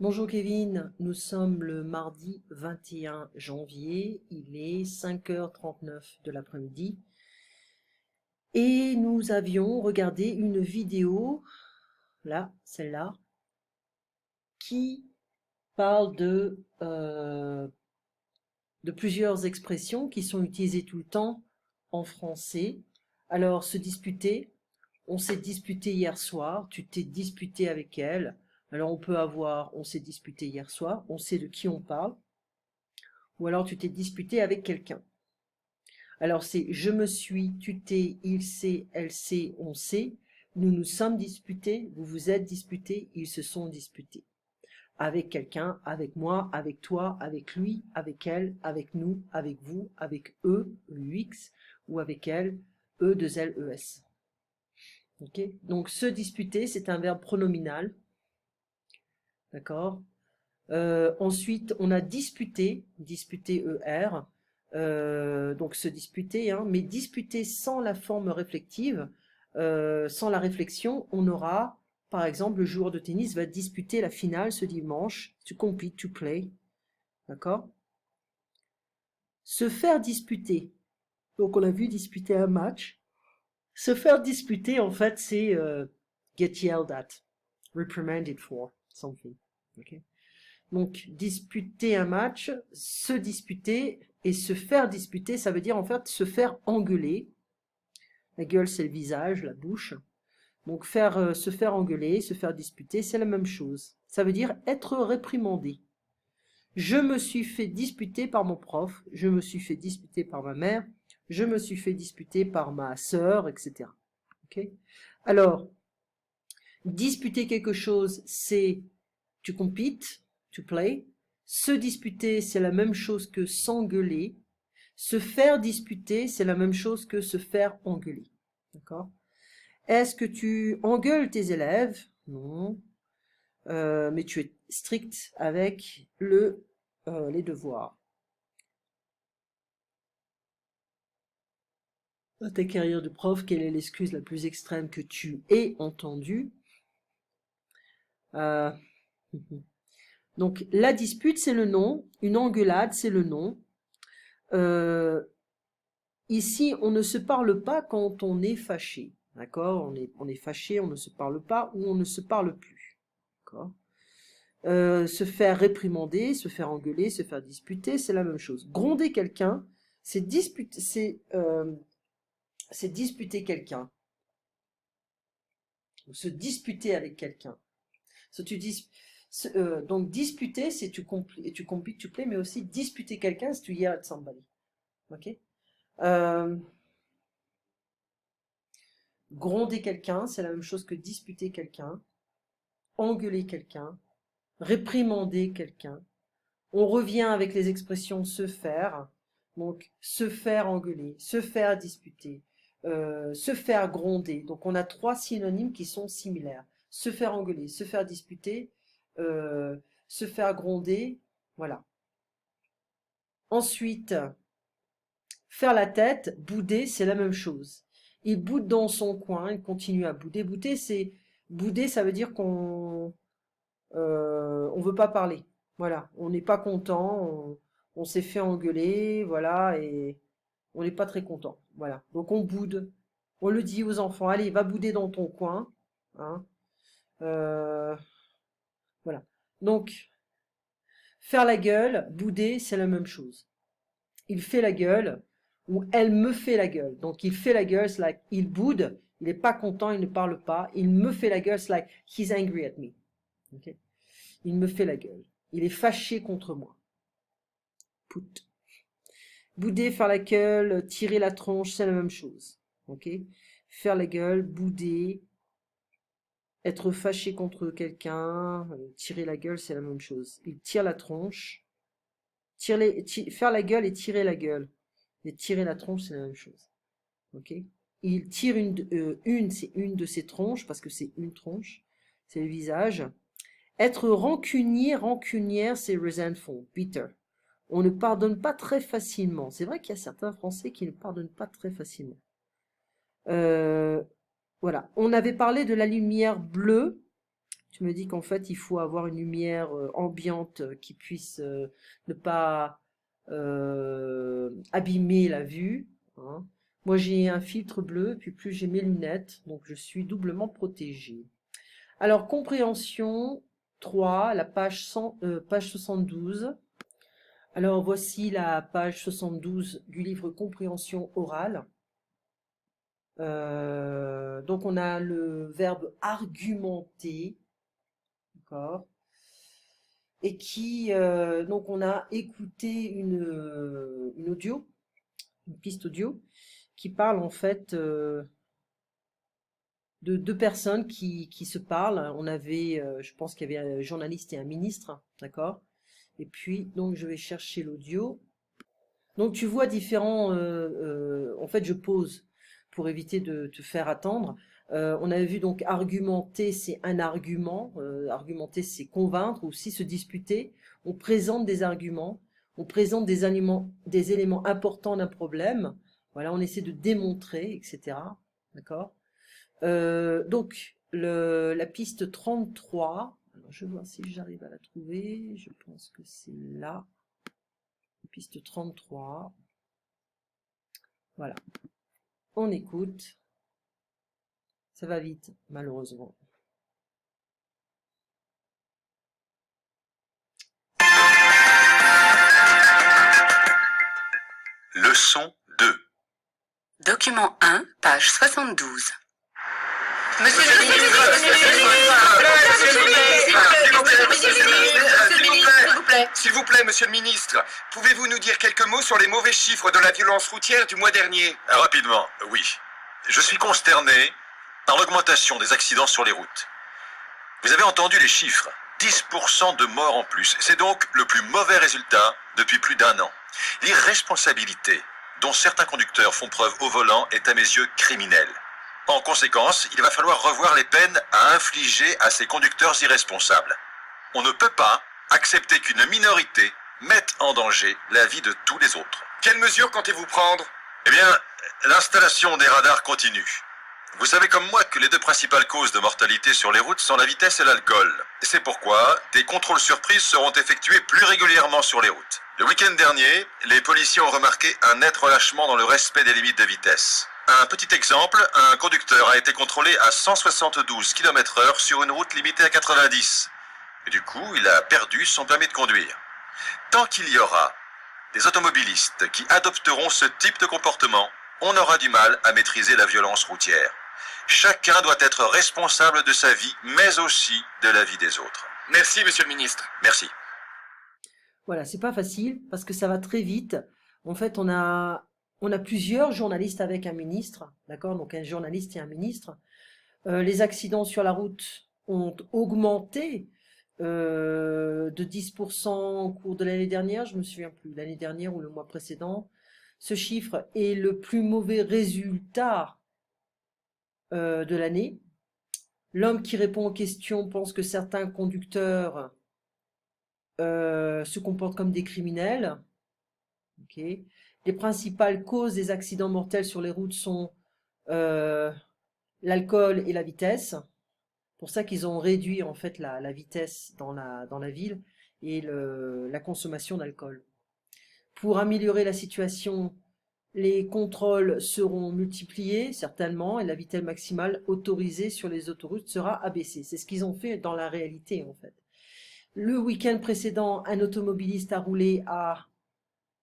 Bonjour Kevin, nous sommes le mardi 21 janvier, il est 5h39 de l'après-midi et nous avions regardé une vidéo, là, celle-là, qui parle de plusieurs expressions qui sont utilisées tout le temps en français. Alors, se disputer, on s'est disputé hier soir, tu t'es disputé avec elle. Alors on peut avoir on s'est disputé hier soir, on sait de qui on parle. Ou alors tu t'es disputé avec quelqu'un. Alors c'est je me suis, tu t'es, il s'est, elle s'est, on s'est, nous nous sommes disputés, vous vous êtes disputés, ils se sont disputés. Avec quelqu'un, avec moi, avec toi, avec lui, avec elle, avec nous, avec vous, avec eux, UX, ou avec elle, E, 2 L, E, S. Ok. Donc se disputer, c'est un verbe pronominal. D'accord. Ensuite, on a disputé, disputé ER, donc se disputer, hein, mais disputer sans la forme réflexive, sans la réflexion, on aura, par exemple, le joueur de tennis va disputer la finale ce dimanche, to compete, to play, d'accord? Se faire disputer, donc on a vu disputer un match, se faire disputer, en fait, c'est get yelled at, reprimanded for something, ok? Donc, disputer un match, se disputer et se faire disputer, ça veut dire en fait se faire engueuler. La gueule, c'est le visage, la bouche. Donc, se faire engueuler, se faire disputer, c'est la même chose. Ça veut dire être réprimandé. Je me suis fait disputer par mon prof, je me suis fait disputer par ma mère, je me suis fait disputer par ma sœur, etc. Okay. Alors, disputer quelque chose, c'est to compete, to play. Se disputer, c'est la même chose que s'engueuler. Se faire disputer, c'est la même chose que se faire engueuler. D'accord? Est-ce que tu engueules tes élèves? Non. Mais tu es strict avec les devoirs. Dans ta carrière de prof, quelle est l'excuse la plus extrême que tu aies entendue? Euh, Donc, la dispute, c'est le nom. Une engueulade, c'est le nom. Ici, on ne se parle pas quand on est fâché. D'accord? On est fâché, on ne se parle pas ou on ne se parle plus. D'accord? Se faire réprimander, se faire engueuler, se faire disputer, c'est la même chose. Gronder quelqu'un, c'est disputer quelqu'un. Se disputer avec quelqu'un. So, donc disputer, c'est tu compete, tu play, mais aussi disputer quelqu'un, c'est to yell at somebody. Ok? Euh, Gronder quelqu'un, c'est la même chose que disputer quelqu'un. Engueuler quelqu'un. Réprimander quelqu'un. On revient avec les expressions se faire. Donc, se faire engueuler, se faire disputer, se faire gronder. Donc, on a trois synonymes qui sont similaires. Se faire engueuler, se faire disputer, euh, se faire gronder. Voilà. Ensuite, faire la tête, bouder, c'est la même chose. Il boude dans son coin, il continue à bouder. Bouder, ça veut dire on veut pas parler. Voilà, on n'est pas content, on s'est fait engueuler, voilà, et on n'est pas très content. Voilà, donc on boude. On le dit aux enfants, allez, va bouder dans ton coin. Hein. Euh, voilà. Donc, faire la gueule, bouder, c'est la même chose. Il fait la gueule, ou elle me fait la gueule. Donc il fait la gueule, c'est like il boude, il n'est pas content, il ne parle pas. Il me fait la gueule, c'est like he's angry at me. Okay? Il me fait la gueule. Il est fâché contre moi. Put. Bouder, faire la gueule, tirer la tronche, c'est la même chose. Ok? Faire la gueule, bouder, être fâché contre quelqu'un, tirer la gueule, c'est la même chose. Il tire la tronche. Faire la gueule et tirer la gueule. Et tirer la tronche, c'est la même chose. Ok? Il tire c'est une de ses tronches, parce que c'est une tronche, c'est le visage. Être rancunier, rancunière, c'est resentful, bitter. On ne pardonne pas très facilement. C'est vrai qu'il y a certains Français qui ne pardonnent pas très facilement. Euh, voilà. On avait parlé de la lumière bleue, Tu me dis qu'en fait, il faut avoir une lumière ambiante qui puisse ne pas abîmer la vue, hein. Moi, j'ai un filtre bleu, puis plus j'ai mes lunettes, donc je suis doublement protégée. Alors, compréhension 3, la page 100, page 72. Alors, voici la page 72 du livre Compréhension orale. Donc, on a le verbe argumenter, d'accord, et qui, donc, on a écouté une audio, une piste audio, qui parle en fait de deux personnes qui se parlent. On avait, je pense qu'il y avait un journaliste et un ministre, d'accord. Et puis, donc, je vais chercher l'audio. Donc, tu vois différents. En fait, je pause pour éviter de te faire attendre. On avait vu donc argumenter, c'est un argument. Argumenter, c'est convaincre, ou aussi se disputer. On présente des arguments, on présente des éléments importants d'un problème. Voilà, on essaie de démontrer, etc. D'accord? Donc, la piste 33, alors je vais voir si j'arrive à la trouver, je pense que c'est là, piste 33, voilà, on écoute, ça va vite, malheureusement. Leçon 2. Document 1, page 72. Monsieur le ministre, s'il vous plaît, monsieur le ministre, pouvez-vous nous dire quelques mots sur les mauvais chiffres de la violence routière du mois dernier? Rapidement, oui. Je suis consterné par l'augmentation des accidents sur les routes. Vous avez entendu les chiffres, 10% de morts en plus. C'est donc le plus mauvais résultat depuis plus d'1 an. L'irresponsabilité dont certains conducteurs font preuve au volant est à mes yeux criminelle. En conséquence, il va falloir revoir les peines à infliger à ces conducteurs irresponsables. On ne peut pas accepter qu'une minorité mette en danger la vie de tous les autres. Quelles mesures comptez-vous prendre? Eh bien, l'installation des radars continue. Vous savez comme moi que les deux principales causes de mortalité sur les routes sont la vitesse et l'alcool. C'est pourquoi des contrôles surprises seront effectués plus régulièrement sur les routes. Le week-end dernier, les policiers ont remarqué un net relâchement dans le respect des limites de vitesse. Un petit exemple, un conducteur a été contrôlé à 172 km/h sur une route limitée à 90. Et du coup, il a perdu son permis de conduire. Tant qu'il y aura des automobilistes qui adopteront ce type de comportement, on aura du mal à maîtriser la violence routière. Chacun doit être responsable de sa vie, mais aussi de la vie des autres. Merci, monsieur le ministre. Merci. Voilà, c'est pas facile parce que ça va très vite. En fait, on a plusieurs journalistes avec un ministre, d'accord? Donc un journaliste et un ministre. Les accidents sur la route ont augmenté de 10% au cours de l'année dernière, je me souviens plus, l'année dernière ou le mois précédent. Ce chiffre est le plus mauvais résultat de l'année. L'homme qui répond aux questions pense que certains conducteurs se comportent comme des criminels. Okay. Les principales causes des accidents mortels sur les routes sont l'alcool et la vitesse. Pour ça qu'ils ont réduit en fait la vitesse dans la ville et la consommation d'alcool. Pour améliorer la situation, les contrôles seront multipliés certainement et la vitesse maximale autorisée sur les autoroutes sera abaissée. C'est ce qu'ils ont fait dans la réalité en fait. Le week-end précédent, un automobiliste a roulé à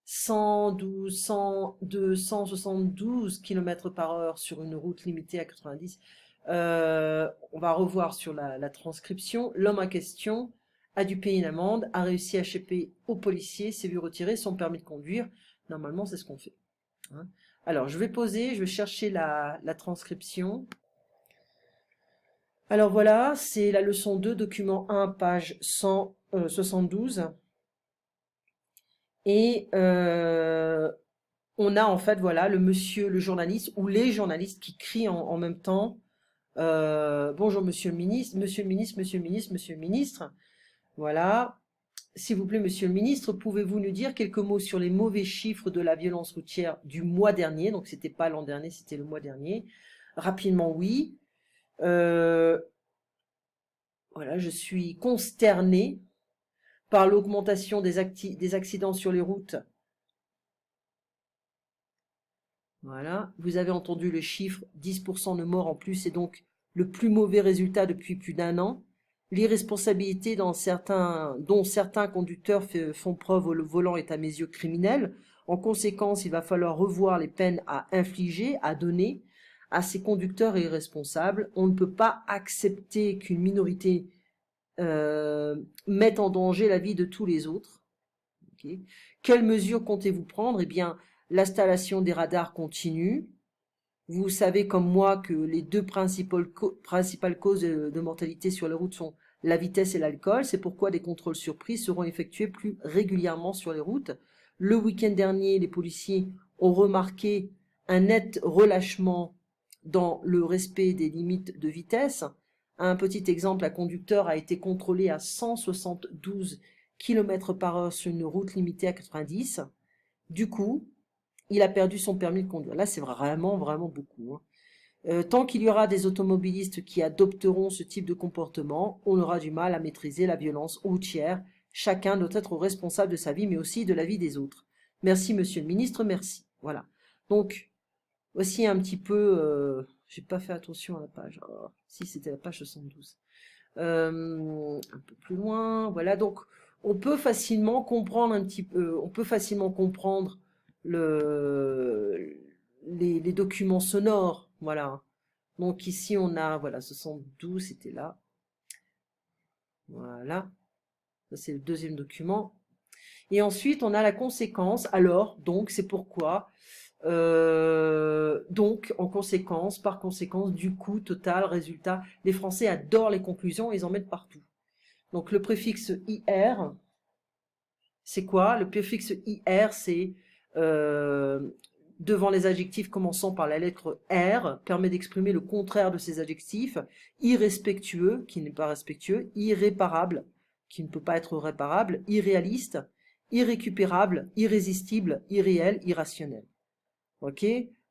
172 km/h sur une route limitée à 90. On va revoir sur la transcription. L'homme en question a dû payer une amende, a réussi à échapper aux policiers, s'est vu retirer son permis de conduire. Normalement, c'est ce qu'on fait. Hein. Alors, je vais poser, je vais chercher la transcription. Alors voilà, c'est la leçon 2, document 1, page 172. Et on a en fait, voilà, le journaliste ou les journalistes qui crient en même temps bonjour monsieur le ministre, monsieur le ministre, monsieur le ministre, monsieur le ministre. Voilà. S'il vous plaît, monsieur le ministre, pouvez-vous nous dire quelques mots sur les mauvais chiffres de la violence routière du mois dernier? Donc, c'était pas l'an dernier, c'était le mois dernier. Rapidement, oui. voilà, je suis consternée par l'augmentation des accidents sur les routes. Voilà, vous avez entendu le chiffre, 10% de morts en plus, c'est donc le plus mauvais résultat depuis plus d'1 an. L'irresponsabilité dont certains conducteurs font preuve au volant est à mes yeux criminelle. En conséquence, il va falloir revoir les peines à infliger, à donner à ces conducteurs irresponsables. On ne peut pas accepter qu'une minorité mette en danger la vie de tous les autres. Okay. Quelles mesures comptez-vous prendre? Eh bien, l'installation des radars continue. Vous savez comme moi que les deux principales causes de mortalité sur les routes sont la vitesse et l'alcool. C'est pourquoi des contrôles surprises seront effectués plus régulièrement sur les routes. Le week-end dernier, les policiers ont remarqué un net relâchement dans le respect des limites de vitesse. Un petit exemple, un conducteur a été contrôlé à 172 km/h sur une route limitée à 90. Du coup, il a perdu son permis de conduire. Là, c'est vraiment, vraiment beaucoup. Tant qu'il y aura des automobilistes qui adopteront ce type de comportement, on aura du mal à maîtriser la violence routière. Chacun doit être responsable de sa vie, mais aussi de la vie des autres. Merci, monsieur le ministre, merci. Voilà. Donc, voici un petit peu... j'ai pas fait attention à la page. Oh, si, c'était la page 72. Un peu plus loin. Voilà, donc, on peut facilement comprendre un petit peu... on peut facilement comprendre les documents sonores, voilà. Donc ici on a, voilà, 72, c'était là. Voilà. Ça c'est le deuxième document. Et ensuite on a la conséquence. Alors, donc, c'est pourquoi. Donc, en conséquence, par conséquence, du coup, total, résultat, les Français adorent les conclusions, ils en mettent partout. Donc le préfixe IR, c'est quoi? Le préfixe IR, c'est devant les adjectifs commençant par la lettre R, permet d'exprimer le contraire de ces adjectifs. Irrespectueux, qui n'est pas respectueux, irréparable, qui ne peut pas être réparable, irréaliste, irrécupérable, irrésistible, irréel, irrationnel. Ok?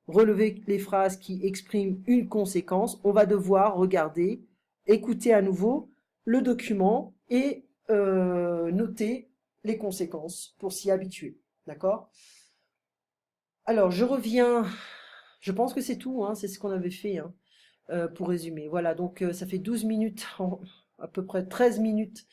Relever les phrases qui expriment une conséquence, on va devoir regarder, écouter à nouveau le document et noter les conséquences pour s'y habituer. D'accord? Alors, je reviens, je pense que c'est tout, hein, c'est ce qu'on avait fait, hein, pour résumer. Voilà, donc ça fait 12 minutes, à peu près 13 minutes.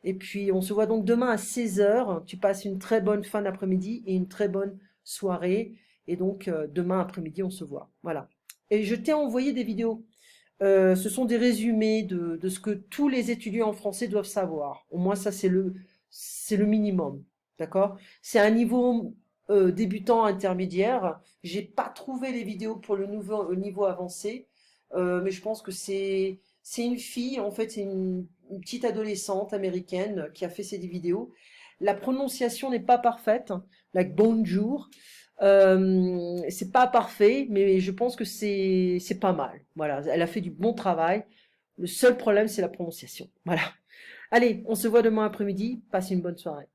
Et puis, on se voit donc demain à 16h. Tu passes une très bonne fin d'après-midi et une très bonne soirée. Et donc, demain après-midi, on se voit. Voilà. Et je t'ai envoyé des vidéos. Ce sont des résumés de ce que tous les étudiants en français doivent savoir. Au moins, ça, c'est le minimum. D'accord? C'est un niveau débutant intermédiaire. J'ai pas trouvé les vidéos pour le niveau avancé. Mais je pense que c'est une fille, en fait, c'est une petite adolescente américaine qui a fait ces vidéos. La prononciation n'est pas parfaite, hein, like bonjour. C'est pas parfait, mais je pense que c'est pas mal. Voilà, elle a fait du bon travail. Le seul problème, c'est la prononciation. Voilà. Allez, on se voit demain après-midi. Passe une bonne soirée.